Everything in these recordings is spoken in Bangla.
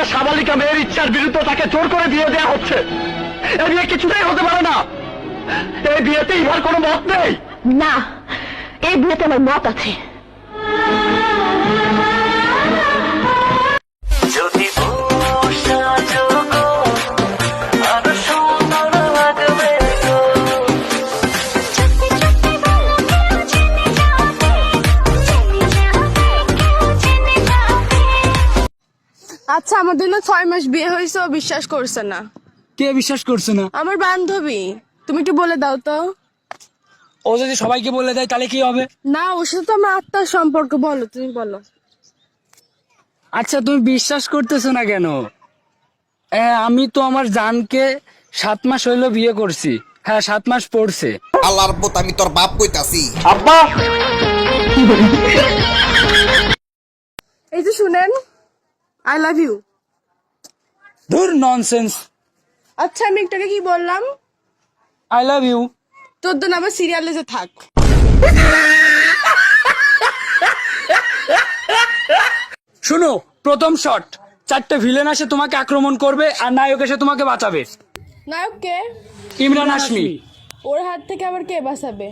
একটা সাবালিকা মেয়ের ইচ্ছার বিরুদ্ধে তাকে জোর করে বিয়ে দেওয়া হচ্ছে। এই বিয়ে কিছুতেই হতে পারে না। এই বিয়েতে ইভার কোনো মত নেই। না, এই বিয়েতে আমার মত আছে। আচ্ছা, আমাদের না 6 মাস বিয়ে হয়েছে, ও বিশ্বাস করছে না। কে বিশ্বাস করছে না? আমার বান্ধবী। তুমি একটু বলে দাও তো। ও যদি সবাইকে বলে দেয় তাহলে কি হবে? না, ওর সাথে তো আমার আত্মার সম্পর্ক। বলো, তুমি বলো। আচ্ছা, তুমি বিশ্বাস করতেছো না কেন? আমি তো আমার জানকে 7 মাস হইলো বিয়ে করছি। হ্যাঁ, 7 মাস পড়ছে। আল্লাহর পথ আমি তোর বাপ কইতাছি। আব্বা, এই যে শুনেন, আই লাভ ইউ। ধুর, ননসেন্স। আচ্ছা, আমি একটাকে কি বললাম? I love you. তোর তো আবার সিরিয়ালে যে থাক। শুনো, প্রথম শট, 4টে ভিলেন আসে তোমাকে আক্রমণ করবে আর নায়ক এসে তোমাকে বাঁচাবে। নায়ক কে? ইমরান হাশমি। ওর হাত থেকে আবার কে বাঁচাবে?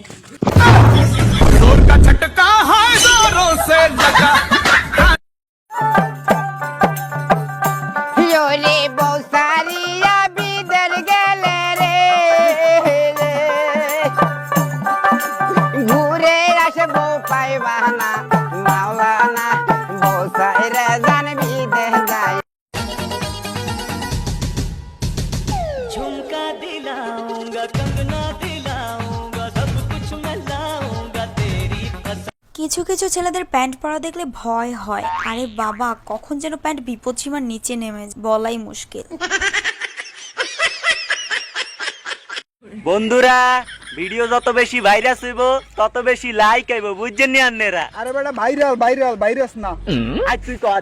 झुमका दिलाऊंगा, कंगना दिलाऊंगा, सब कुछ मैं लाऊंगा तेरी पसंद। কিছু কিছু ছেলেদের প্যান্ট পরা দেখলে ভয় হয়। আরে বাবা, কখন যেন প্যান্ট বিপদসীমার নিচে নেমে বলাই মুশকিল। বন্ধুরা, ভিডিও যত বেশি ভাইরাস হইব তত বেশি লাইক আইব, বুঝছেন নি আন্নেরা? আরে বেটা, ভাইরাল ভাইরাল ভাইরাস না। আজ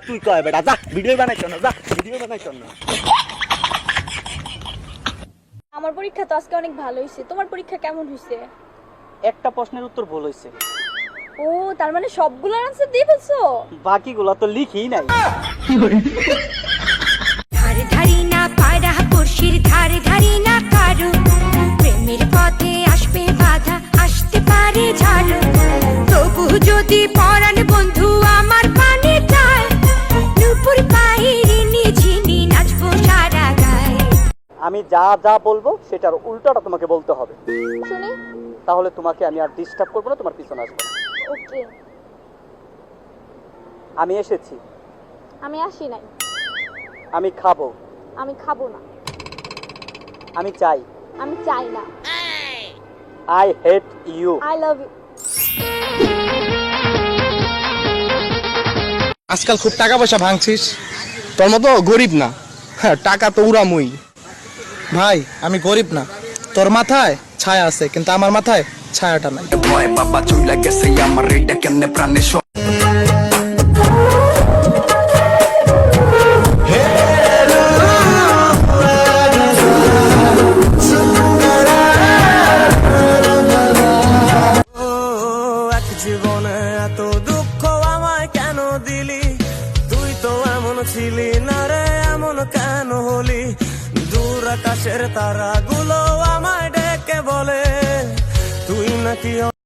তুই কয় বেটা, যা ভিডিও বানাইছ না, যা ভিডিও বানাইছ না। আমার পরীক্ষা তো আজকে অনেক ভালো হয়েছে। তোমার পরীক্ষা কেমন হয়েছে? একটা প্রশ্নের উত্তর ভুল হইছে। ও, তার মানে সবগুলোর আনসার দিয়ে ফেলছো? বাকিগুলো তো লিখি নাই। ধারে ধারি না পায়রা পড়শির ধারে ধারি না কারো, প্রেমের পথে আসবে বাধা, আসতে পারে ঝড়, তবু যদি পরাণ বন্ধু আমার পানে চায়, নুপুর পাহিরে নিঝিনি নাচবো সারা গায়ে। আমি যা যা বলবো সেটার উল্টোটা তোমাকে বলতে হবে। শুনি। তাহলে তোমাকে আমি আর ডিস্টার্ব করবো না, তোমার পিছনে আসবো না। ওকে। আমি এসেছি। আমি আসি নাই। আমি খাবো। আমি খাবো না। আমি চাই। আমি চাই না। I hate you. I love you. আজকাল খুব টাকা পয়সা ভাঙছিস, তোর মতো গরিব না। হ্যাঁ, টাকা তো উড়ামুই। ভাই, আমি গরিব না। তোর মাথায় ছায়া আছে, কিন্তু আমার মাথায় ছায়াটা নাই। ভয় বাবা চুইলা গেছে আমার এটা কেমনে প্রাণে জীবনে এত দুঃখ আমায় কেন দিলি? তুই তো এমন ছিলি না রে, এমন কেন হলি? দূর আকাশের তারাগুলো আমায় ডেকে বলে তুই নাকি